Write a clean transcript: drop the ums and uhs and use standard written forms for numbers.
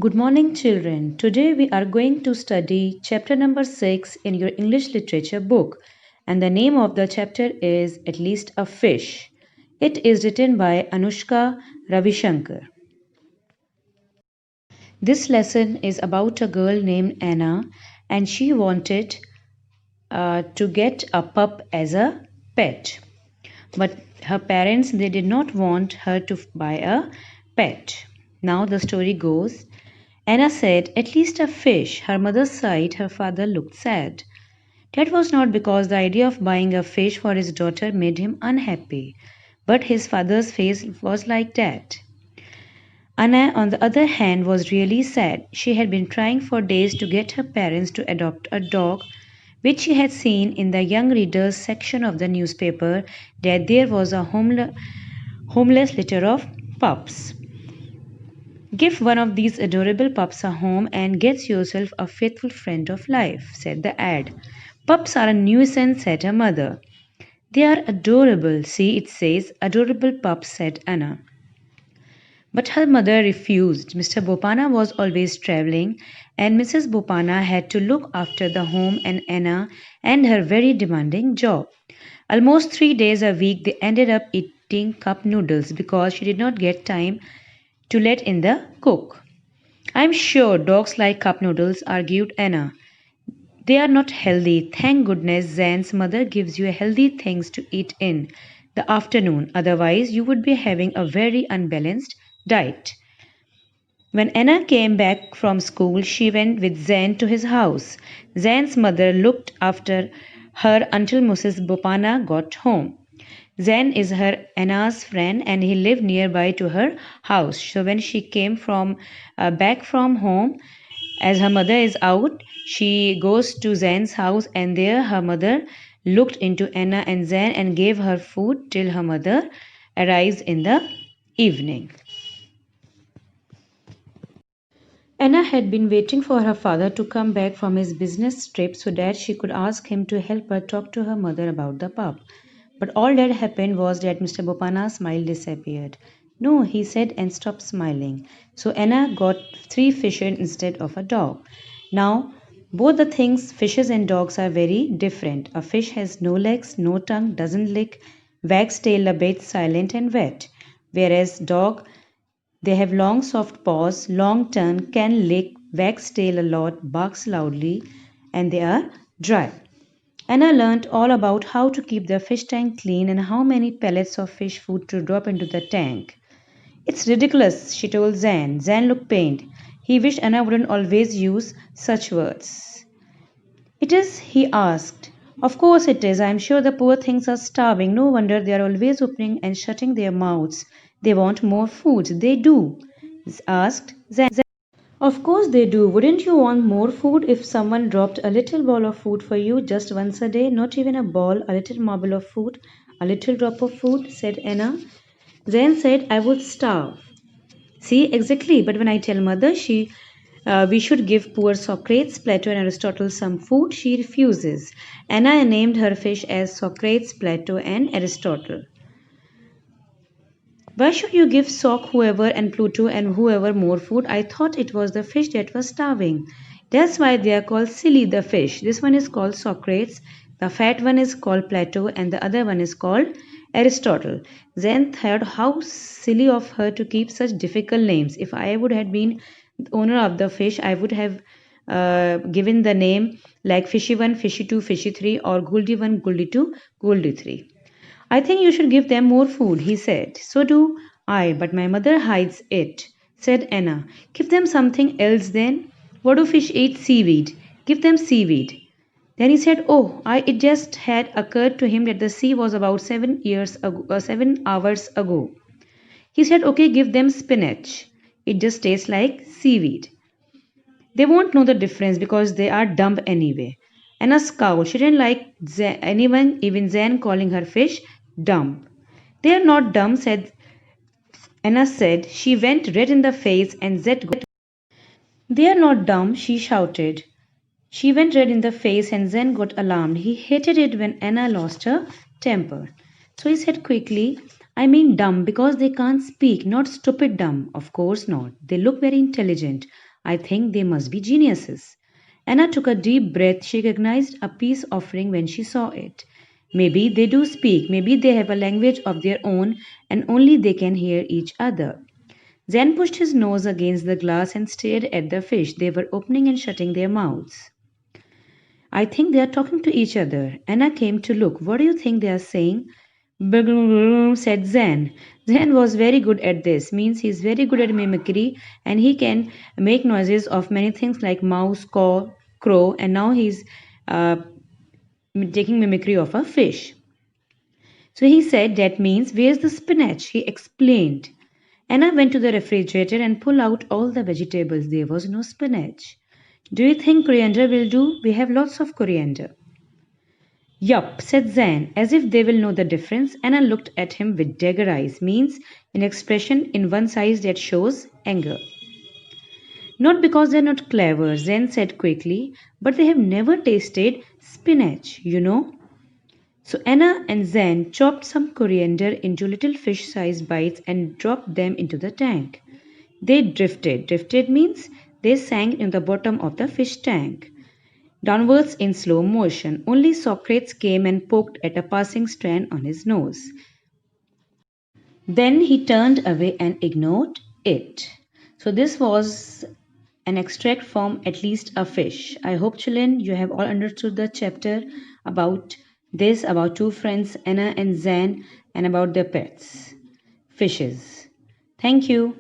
Good morning, children. Today we are going to study chapter number 6 in your English literature book, and the name of the chapter is At Least a Fish. It is written by Anushka Ravishankar. This lesson is about a girl named Anna, and she wanted to get a pup as a pet. But her parents they did not want her to buy a pet. Now the story goes Anna said, "At least a fish." Her mother sighed, her father looked sad. That was not because the idea of buying a fish for his daughter made him unhappy, but his father's face was like that. Anna, on the other hand, was really sad. She had been trying for days to get her parents to adopt a dog, which she had seen in the young readers section of the newspaper that there was a homeless litter of pups. Give one of these adorable pups a home and get yourself a faithful friend of life, said the ad. Pups are a nuisance, said her mother. They are adorable. See, it says, adorable pups, said Anna. But her mother refused. Mr. Bopana was always traveling, and Mrs. Bopana had to look after the home and Anna and her very demanding job. Almost 3 days a week, they ended up eating cup noodles because she did not get time to let in the cook. I'm sure dogs like cup noodles, argued Anna. They are not healthy. Thank goodness Zan's mother gives you healthy things to eat in the afternoon. Otherwise, you would be having a very unbalanced diet. When Anna came back from school, she went with Zan to his house. Zan's mother looked after her until Mrs. Bopana got home. Zan is her Anna's friend and he lived nearby to her house. So when she came from back from home, as her mother is out, she goes to Zan's house and there her mother looked into Anna and Zan and gave her food till her mother arrives in the evening. Anna had been waiting for her father to come back from his business trip so that she could ask him to help her talk to her mother about the pup. But all that happened was that Mr. Bopana's smile disappeared. No, he said and stopped smiling. So Anna got 3 fishes instead of a dog. Now, both the things, fishes and dogs, are very different. A fish has no legs, no tongue, doesn't lick, wags tail a bit, silent and wet. Whereas dog, they have long soft paws, long tongue, can lick, wags tail a lot, barks loudly, and they are dry. Anna learnt all about how to keep the fish tank clean and how many pellets of fish food to drop into the tank. It's ridiculous, she told Zan. Zan looked pained. He wished Anna wouldn't always use such words. It is, he asked. Of course it is. I am sure the poor things are starving. No wonder they are always opening and shutting their mouths. They want more food. They do, asked Zan. Of course they do. Wouldn't you want more food if someone dropped a little ball of food for you just once a day? Not even a ball, a little marble of food, a little drop of food, said Anna. Zane said, I would starve. See, exactly. But when I tell mother we should give poor Socrates, Plato, and Aristotle some food, she refuses. Anna named her fish as Socrates, Plato, and Aristotle. Why should you give Sock, whoever, and Pluto, and whoever more food? I thought it was the fish that was starving. That's why they are called silly the fish. This one is called Socrates, the fat one is called Plato, and the other one is called Aristotle. Zen thought how silly of her to keep such difficult names. If I would have been the owner of the fish, I would have given the name like Fishy 1, Fishy 2, Fishy 3, or Gouldy 1, Gouldy 2, Gouldy 3. I think you should give them more food, he said. So do I, but my mother hides it, said Anna. Give them something else then. What do fish eat? Seaweed. Give them seaweed. Then he said, "Oh, it just had occurred to him that the sea was about 7 hours ago." He said, "Okay, give them spinach. It just tastes like seaweed." They won't know the difference because they are dumb anyway. Anna scowled. She didn't like anyone, even Zen, calling her fish dumb. They are not dumb, said Anna said. She went red in the face and Zed. They are not dumb, she shouted. She went red in the face and Zen got alarmed. He hated it when Anna lost her temper. So he said quickly, I mean dumb because they can't speak, not stupid dumb. Of course not. They look very intelligent. I think they must be geniuses. Anna took a deep breath. She recognized a peace offering when she saw it. Maybe they do speak, maybe they have a language of their own and only they can hear each other. Zen pushed his nose against the glass and stared at the fish. They were opening and shutting their mouths. I think they are talking to each other. Anna came to look. What do you think they are saying? Said Zen. Zen was very good at this, means he's very good at mimicry and he can make noises of many things like mouse, caw, crow, and now he's uh, taking mimicry of a fish. So he said, that means, where's the spinach? He explained. Anna went to the refrigerator and pulled out all the vegetables. There was no spinach. Do you think coriander will do? We have lots of coriander. Yup, said Zan, as if they will know the difference. Anna looked at him with dagger eyes, means an expression in one's eyes that shows anger. Not because they're not clever, Zen said quickly, but they have never tasted spinach, you know. So Anna and Zen chopped some coriander into little fish-sized bites and dropped them into the tank. They drifted. Drifted means they sank in the bottom of the fish tank, downwards in slow motion. Only Socrates came and poked at a passing strand on his nose. Then he turned away and ignored it. So this was an extract from At Least a Fish. I hope, children, you have all understood the chapter about this, about two friends, Anna and Zan, and about their pets, fishes. Thank you.